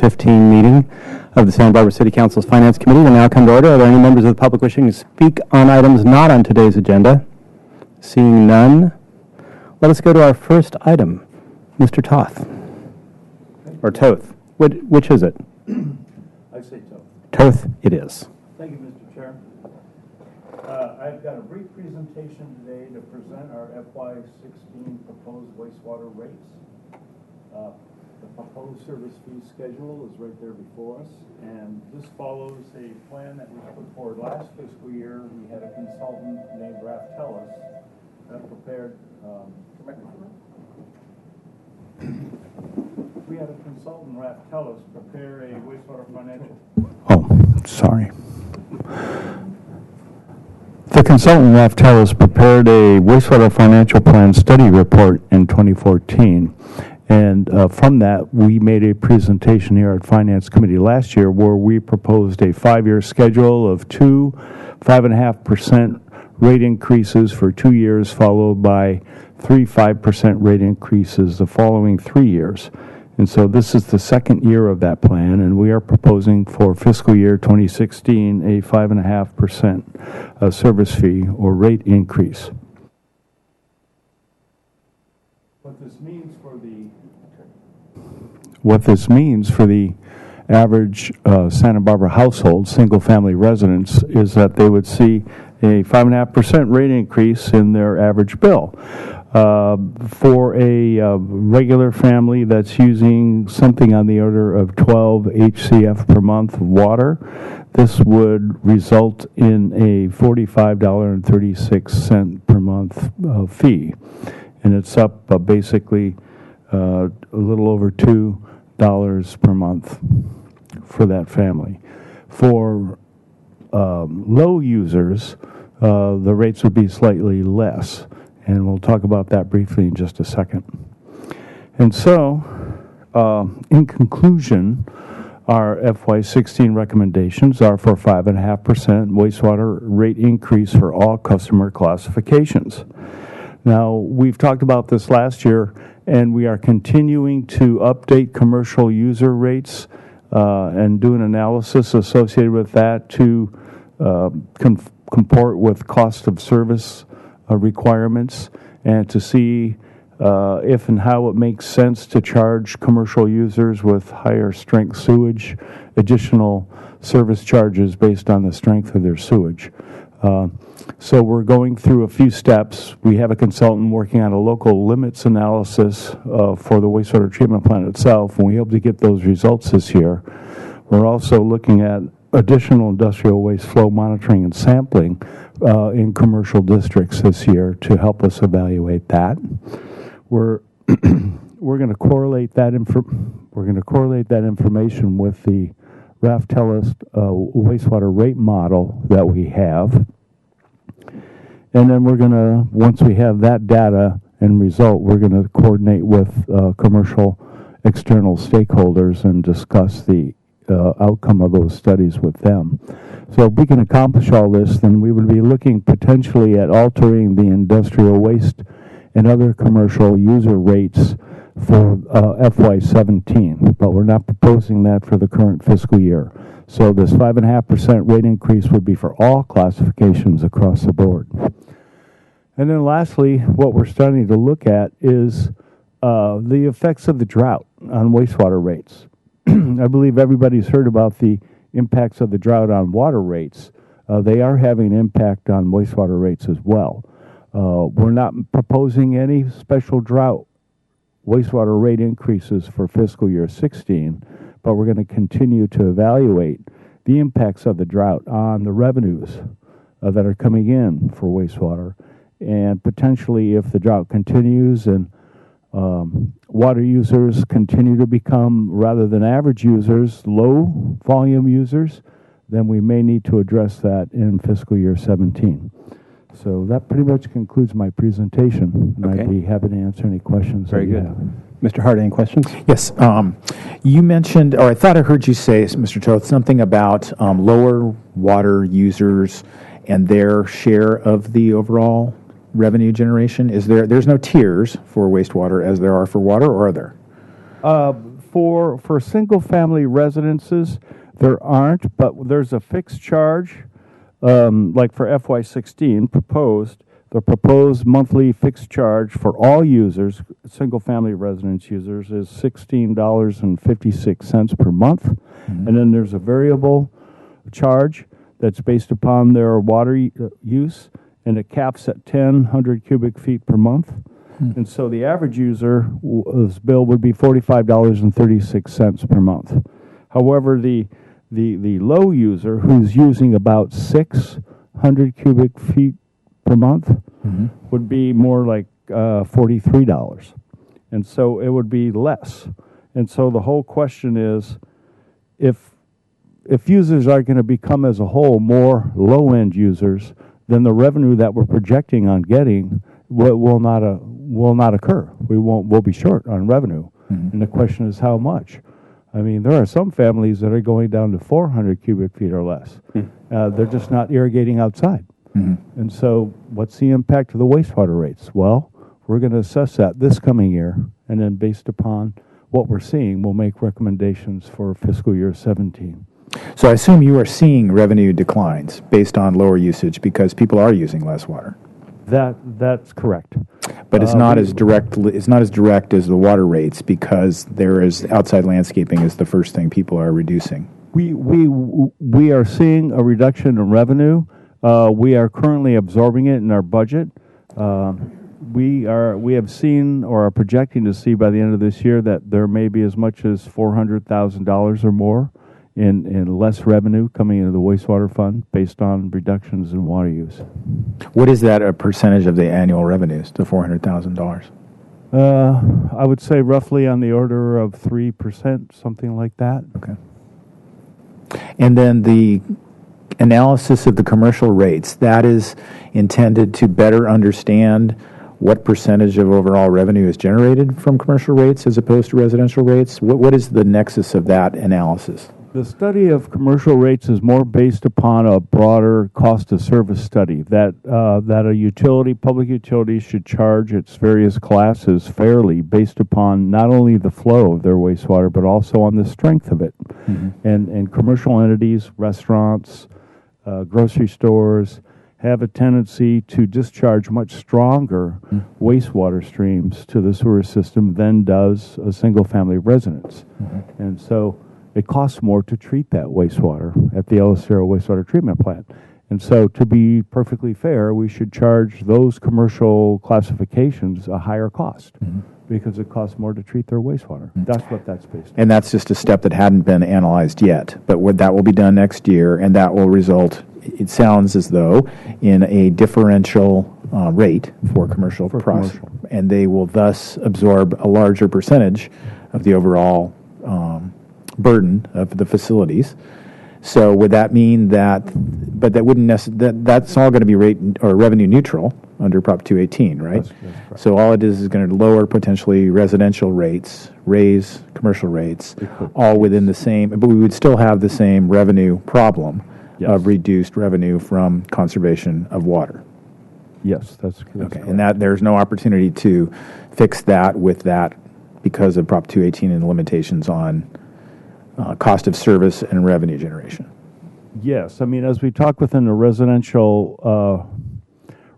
6:15 meeting of the Santa Barbara City Council's Finance Committee will now come to order. Are there any members of the public wishing to speak on items not on today's agenda? Seeing none, let us go to our first item. Mr. Toth. Or Toth. Which is it? I say Toth. Toth it is. Thank you, Mr. Chair. I've got a brief presentation today to present our FY16 proposed wastewater rates. The proposed service fee schedule is right there before us, and this follows a plan that we put forward last fiscal year. We had a consultant named Raftellus that prepared. We had a consultant, Raftellus, prepare a wastewater financial. Oh, sorry. The consultant Raftellus prepared a wastewater financial plan study report in 2014. And from that, we made a presentation here at Finance Committee last year where we proposed a 5-year schedule of 5.5% rate increases for 2 years, followed by 5% rate increases the following 3 years. And so this is the second year of that plan, and we are proposing for fiscal year 2016 a 5.5% service fee or rate increase. What this means for the average Santa Barbara household, single-family residents, is that they would see a 5.5% rate increase in their average bill. For a regular family that's using something on the order of 12 HCF per month of water, this would result in a $45.36 per month fee. And it's up basically a little over $2 per month for that family. For low users, the rates would be slightly less. And we'll talk about that briefly in just a second. And so, in conclusion, our FY16 recommendations are for 5.5% wastewater rate increase for all customer classifications. Now, we've talked about this last year, and we are continuing to update commercial user rates and do an analysis associated with that to comport with cost of service requirements, and to see if and how it makes sense to charge commercial users with higher strength sewage additional service charges based on the strength of their sewage. So we're going through a few steps. We have a consultant working on a local limits analysis for the wastewater treatment plant itself, and we hope to get those results this year. We're also looking at additional industrial waste flow monitoring and sampling in commercial districts this year to help us evaluate that. We're going to correlate that information with the Raftellus wastewater rate model that we have, and then we're going to, once we have that data and result, we're going to coordinate with commercial external stakeholders and discuss the outcome of those studies with them. So if we can accomplish all this, then we would be looking potentially at altering the industrial waste and other commercial user rates for FY17, but we're not proposing that for the current fiscal year. So this 5.5% rate increase would be for all classifications across the board. And then lastly, what we're starting to look at is the effects of the drought on wastewater rates. I believe everybody's heard about the impacts of the drought on water rates. They are having an impact on wastewater rates as well. We're not proposing any special drought wastewater rate increases for fiscal year 16, but we're going to continue to evaluate the impacts of the drought on the revenues that are coming in for wastewater, and potentially if the drought continues and water users continue to become, rather than average users, low volume users, then we may need to address that in fiscal year 17. So that pretty much concludes my presentation, and Okay. I'd be happy to answer any questions. Very good. Have. Mr. Hart, any questions? Yes. You mentioned, or I thought I heard you say, Mr. Toth, something about lower water users and their share of the overall revenue generation. There's no tiers for wastewater as there are for water, or are there? For single-family residences, there aren't, but there's a fixed charge, like for FY16 proposed. The proposed monthly fixed charge for all users, single-family residence users, is $16.56 per month. And then there's a variable charge that's based upon their water use, and it caps at 1,000 cubic feet per month. And so the average user's bill would be $45.36 per month. However, the low user, who's using about 600 cubic feet per month, would be more like $43. And so it would be less. And so the whole question is, if users are going to become as a whole more low-end users, then the revenue that we're projecting on getting will not occur. We'll be short on revenue. And the question is how much. I mean, there are some families that are going down to 400 cubic feet or less. They're just not irrigating outside. And so what's the impact of the wastewater rates? Well, we're going to assess that this coming year, and then based upon what we're seeing, we'll make recommendations for fiscal year 17. So I assume you are seeing revenue declines based on lower usage because people are using less water. That's correct. But it's not as direct. It's not as direct as the water rates because there is outside landscaping is the first thing people are reducing. We are seeing a reduction in revenue. We are currently absorbing it in our budget. We have seen or are projecting to see by the end of this year that there may be as much as $400,000 or more in less revenue coming into the wastewater fund based on reductions in water use. What is that a percentage of the annual revenues, the $400,000? I would say roughly on the order of 3%, something like that. Okay. And then the analysis of the commercial rates, that is intended to better understand what percentage of overall revenue is generated from commercial rates as opposed to residential rates? What is the nexus of that analysis? The study of commercial rates is more based upon a broader cost of service study that a public utility should charge its various classes fairly based upon not only the flow of their wastewater but also on the strength of it. And commercial entities, restaurants, grocery stores have a tendency to discharge much stronger wastewater streams to the sewer system than does a single-family residence. And so it costs more to treat that wastewater at the El Acero wastewater treatment plant. And so to be perfectly fair, we should charge those commercial classifications a higher cost because it costs more to treat their wastewater. That's what that's based on. And that's just a step that hadn't been analyzed yet, but that will be done next year, and that will result, it sounds as though, in a differential rate for commercial process. And they will thus absorb a larger percentage of the overall burden of the facilities. So would that mean that, but that wouldn't necessarily, that's all going to be rate or revenue neutral under Prop 218, right? That's correct. So all it is going to lower potentially residential rates, raise commercial rates, all within the same, but we would still have the same revenue problem of reduced revenue from conservation of water. Yes, that's Okay, correct. and that there's no opportunity to fix that with that because of Prop 218 and the limitations on cost of service and revenue generation. Yes, I mean, as we talk within the residential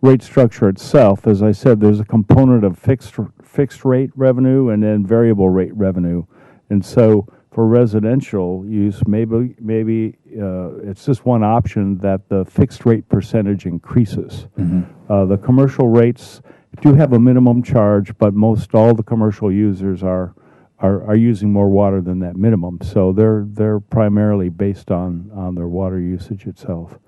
rate structure itself, as I said, there's a component of fixed rate revenue and then variable rate revenue. And so for residential use, maybe it's just one option that the fixed rate percentage increases. The commercial rates do have a minimum charge, but most all the commercial users are using more water than that minimum. So they're primarily based on their water usage itself.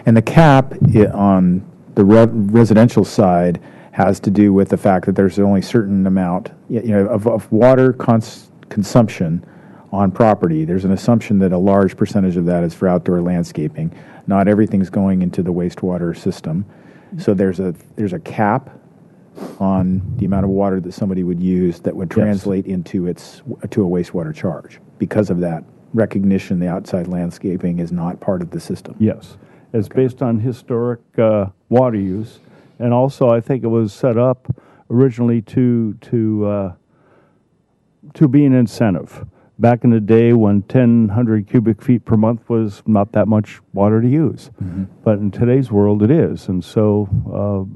And the cap on the residential side has to do with the fact that there's only a certain amount of water consumption on property. There's an assumption that a large percentage of that is for outdoor landscaping. Not everything's going into the wastewater system. So there's a cap on the amount of water that somebody would use that would translate into a wastewater charge. Because of that recognition, the outside landscaping is not part of the system. Yes, it's based on historic water use, and also I think it was set up originally to be an incentive. back in the day when 1,000 cubic feet per month was not that much water to use. But in today's world, it is. And so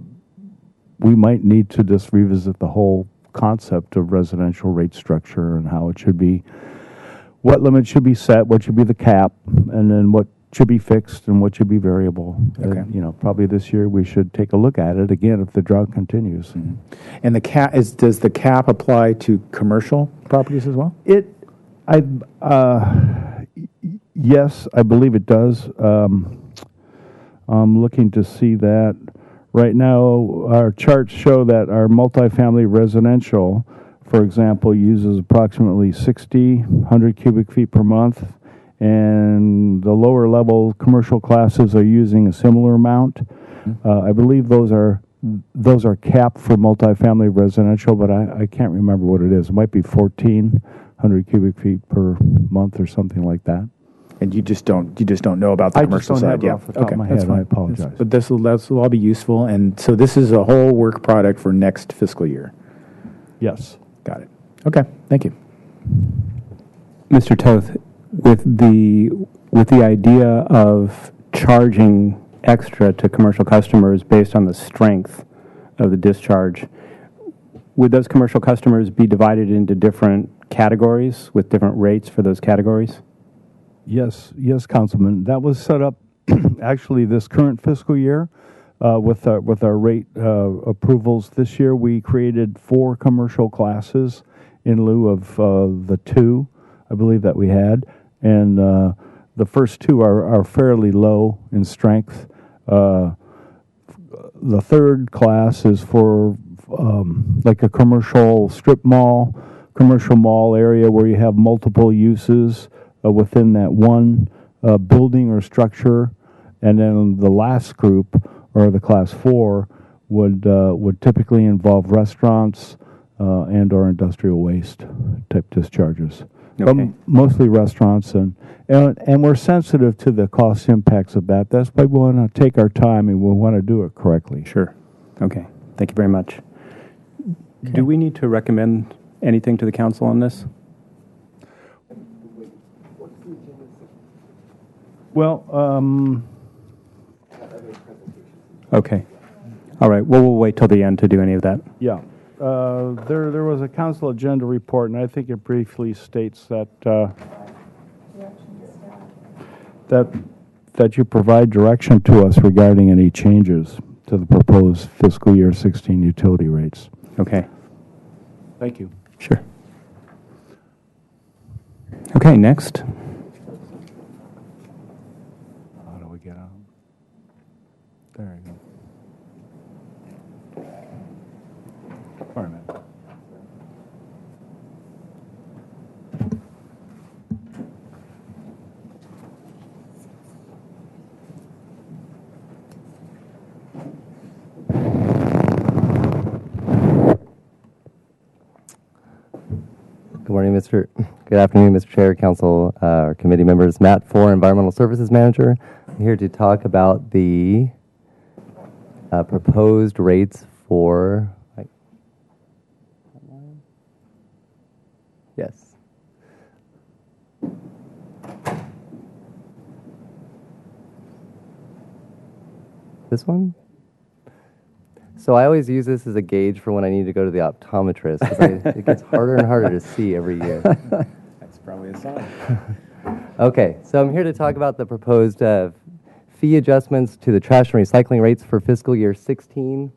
we might need to just revisit the whole concept of residential rate structure and how it should be, what limits should be set, what should be the cap, and then what should be fixed and what should be variable. Okay. Probably this year we should take a look at it again if the drought continues. And the cap does the cap apply to commercial properties as well? Yes, I believe it does. I'm looking to see that. Right now, our charts show that our multifamily residential, for example, uses approximately 100 cubic feet per month, and the lower level commercial classes are using a similar amount. I believe those are capped for multifamily residential, but I can't remember what it is. It might be 1,400 cubic feet per month or something like that. And you just don't know about the commercial side. I just don't have it off the top of my head. I apologize. But this will all be useful, and so this is a whole work product for next fiscal year. Yes. Got it. Okay, thank you. Mr. Toth, with the idea of charging extra to commercial customers based on the strength of the discharge, would those commercial customers be divided into different categories with different rates for those categories? Yes, Councilman. That was set up actually this current fiscal year with our rate approvals. This year we created 4 commercial classes in lieu of the 2, I believe, that we had. And the first 2 are fairly low in strength. The third class is for like a commercial strip mall, commercial mall area where you have multiple uses within that one building or structure. And then the last group, or the class 4, would typically involve restaurants and or industrial waste type discharges. Okay. Mostly restaurants, and we're sensitive to the cost impacts of that. That's why we want to take our time and we want to do it correctly. Sure. Okay. Thank you very much. Okay. Do we need to recommend anything to the council on this? Well, okay. All right. Well, we'll wait till the end to do any of that. Yeah. There was a council agenda report, and I think it briefly states that that you provide direction to us regarding any changes to the proposed fiscal year 16 utility rates. Okay. Thank you. Sure. Okay, next. How do we get out? There you go. All right, man. Good afternoon, Mr. Chair, Council, our committee members. Matt Four, Environmental Services Manager. I'm here to talk about the proposed rates for. Yes. This one? So I always use this as a gauge for when I need to go to the optometrist, because it gets harder and harder to see every year. That's probably a sign. Okay, so I'm here to talk about the proposed fee adjustments to the trash and recycling rates for fiscal year 16.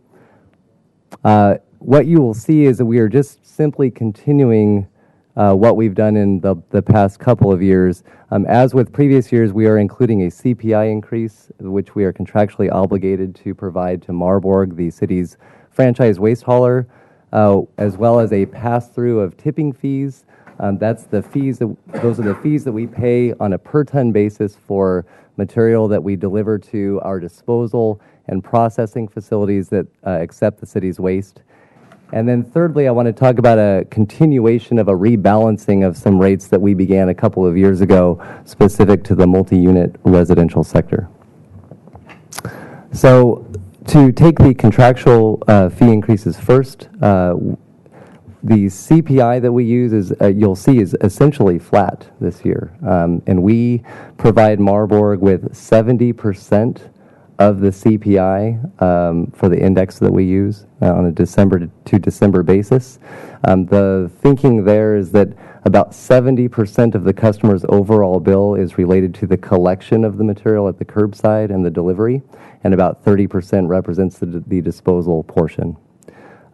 What you will see is that we are just simply continuing what we've done in the past couple of years. As with previous years, we are including a CPI increase, which we are contractually obligated to provide to Marburg, the city's franchise waste hauler, as well as a pass-through of tipping fees. Those are the fees that we pay on a per-ton basis for material that we deliver to our disposal and processing facilities that accept the city's waste. And then thirdly, I want to talk about a continuation of a rebalancing of some rates that we began a couple of years ago, specific to the multi-unit residential sector. So to take the contractual fee increases first, The CPI that we use is, you'll see, is essentially flat this year. And we provide Marburg with 70% of the CPI for the index that we use on a December to December basis. The thinking there is that about 70% of the customer's overall bill is related to the collection of the material at the curbside and the delivery, and about 30% represents the disposal portion.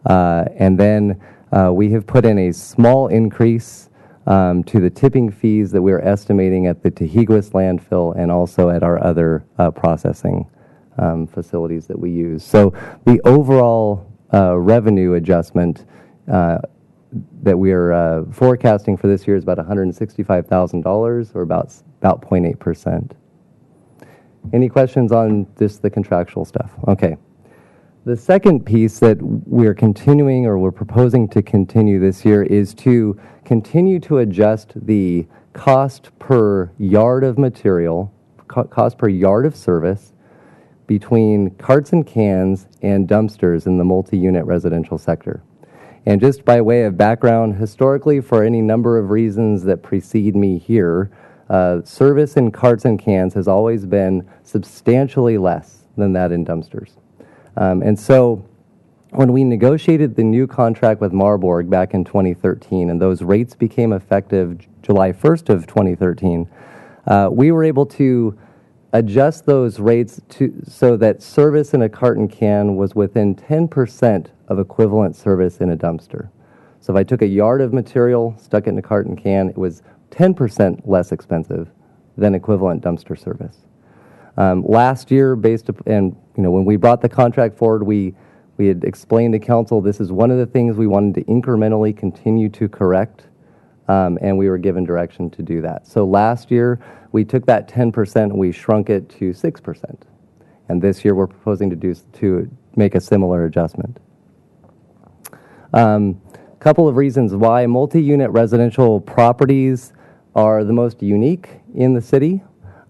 And then we have put in a small increase to the tipping fees that we're estimating at the Tahiguas landfill and also at our other processing facilities that we use. So the overall revenue adjustment that we are forecasting for this year is about $165,000, or about 0.8%. Any questions on just the contractual stuff? Okay. The second piece that we're continuing, or we're proposing to continue this year, is to continue to adjust the cost per yard of material, cost per yard of service, between carts and cans and dumpsters in the multi-unit residential sector. And just by way of background, historically, for any number of reasons that precede me here, service in carts and cans has always been substantially less than that in dumpsters. And so when we negotiated the new contract with Marburg back in 2013, and those rates became effective July 1st of 2013, we were able to adjust those rates so that service in a cart and can was within 10% of equivalent service in a dumpster. So if I took a yard of material, stuck it in a cart and can, it was 10% less expensive than equivalent dumpster service. Last year, when we brought the contract forward, we had explained to council this is one of the things we wanted to incrementally continue to correct, and we were given direction to do that. So last year, we took that 10% and we shrunk it to 6%. And this year, we're proposing to make a similar adjustment. Couple of reasons why multi-unit residential properties are the most unique in the city.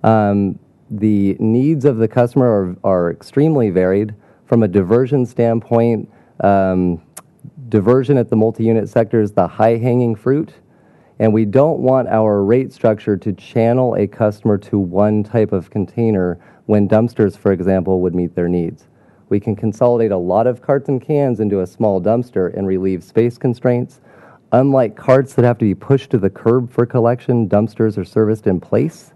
The needs of the customer are extremely varied. From a diversion standpoint, diversion at the multi-unit sector is the high-hanging fruit, and we don't want our rate structure to channel a customer to one type of container when dumpsters, for example, would meet their needs. We can consolidate a lot of carts and cans into a small dumpster and relieve space constraints. Unlike carts that have to be pushed to the curb for collection, dumpsters are serviced in place.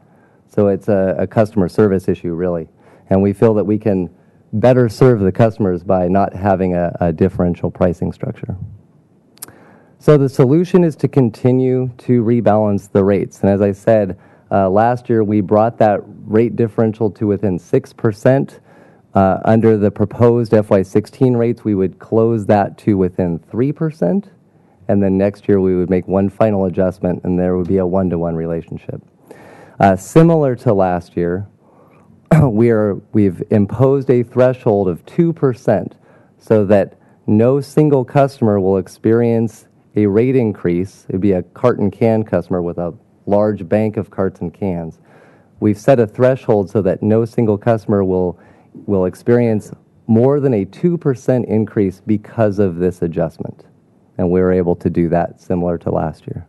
So it's a customer service issue, really. And we feel that we can better serve the customers by not having a differential pricing structure. So the solution is to continue to rebalance the rates. And as I said, last year we brought that rate differential to within 6%. Under the proposed FY16 rates, we would close that to within 3%. And then next year we would make one final adjustment, and there would be a one-to-one relationship. Similar to last year, we've imposed a threshold of 2% so that no single customer will experience a rate increase. It'd be a cart and can customer with a large bank of carts and cans. We've set a threshold so that no single customer will experience more than a 2% increase because of this adjustment. And we were able to do that similar to last year.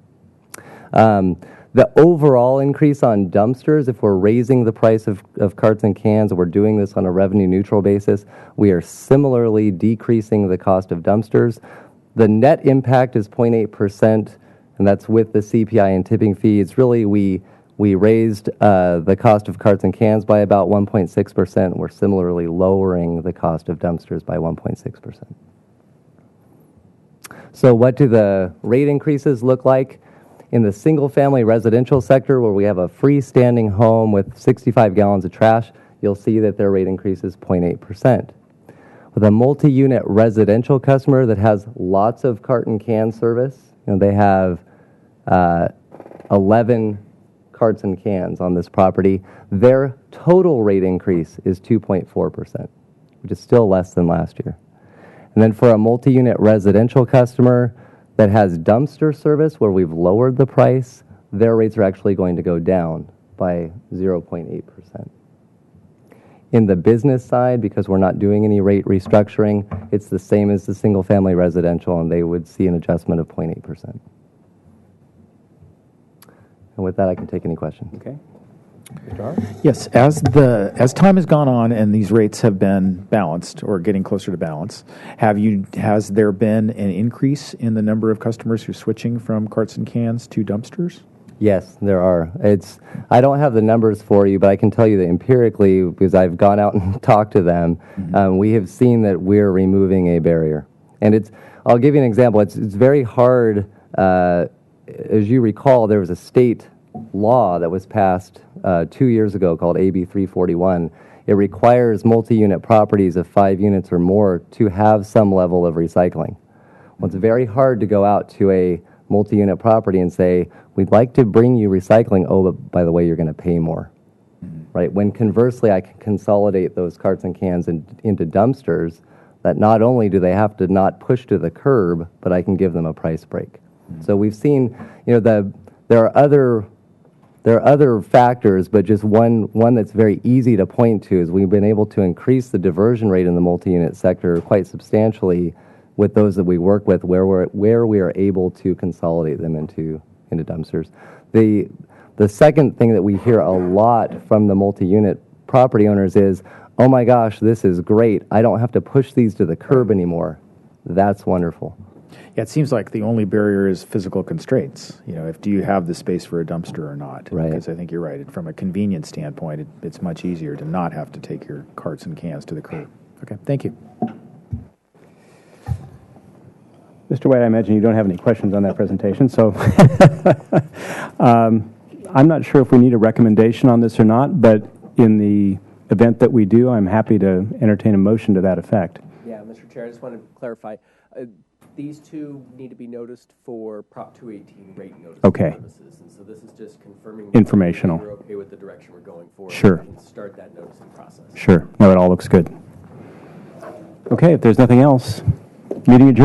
The overall increase on dumpsters, if we're raising the price of carts and cans, and we're doing this on a revenue neutral basis, we are similarly decreasing the cost of dumpsters. The net impact is 0.8%, and that's with the CPI and tipping fee. It's really, we raised the cost of carts and cans by about 1.6%. We're similarly lowering the cost of dumpsters by 1.6%. So what do the rate increases look like? In the single-family residential sector, where we have a freestanding home with 65 gallons of trash, you'll see that their rate increase is 0.8%. With a multi-unit residential customer that has lots of cart and can service, they have 11 carts and cans on this property, their total rate increase is 2.4%, which is still less than last year. And then for a multi-unit residential customer that has dumpster service, where we've lowered the price, their rates are actually going to go down by 0.8%. In the business side, because we're not doing any rate restructuring, it's the same as the single-family residential, and they would see an adjustment of 0.8%. And with that, I can take any questions. Okay. Yes, as time has gone on and these rates have been balanced or getting closer to balance, has there been an increase in the number of customers who are switching from carts and cans to dumpsters? Yes, there are. I don't have the numbers for you, but I can tell you that empirically, because I've gone out and talked to them, we have seen that we're removing a barrier. And I'll give you an example. It's very hard. As you recall, there was a state law that was passed 2 years ago called AB 341. It requires multi-unit properties of 5 units or more to have some level of recycling. Well, it's very hard to go out to a multi-unit property and say, we'd like to bring you recycling. Oh, but by the way, you're going to pay more, right? When conversely, I can consolidate those carts and cans into dumpsters that not only do they have to not push to the curb, but I can give them a price break. So we've seen, there are other factors, but just one that's very easy to point to is we've been able to increase the diversion rate in the multi-unit sector quite substantially with those that we work with, where we are able to consolidate them into dumpsters. The second thing that we hear a lot from the multi-unit property owners is, oh my gosh, this is great. I don't have to push these to the curb anymore. That's wonderful. Yeah, it seems like the only barrier is physical constraints. Do you have the space for a dumpster or not? Right. Because I think you're right. From a convenience standpoint, it's much easier to not have to take your carts and cans to the curb. Okay, thank you. Mr. White, I imagine you don't have any questions on that presentation, so I'm not sure if we need a recommendation on this or not, but in the event that we do, I'm happy to entertain a motion to that effect. Yeah, Mr. Chair, I just want to clarify. These two need to be noticed for Prop 218 rate notice purposes, and so this is just confirming informational. We're okay with the direction we're going for. Sure. We can start that noticing process. Sure. No, it all looks good. Okay, if there's nothing else, meeting adjourned.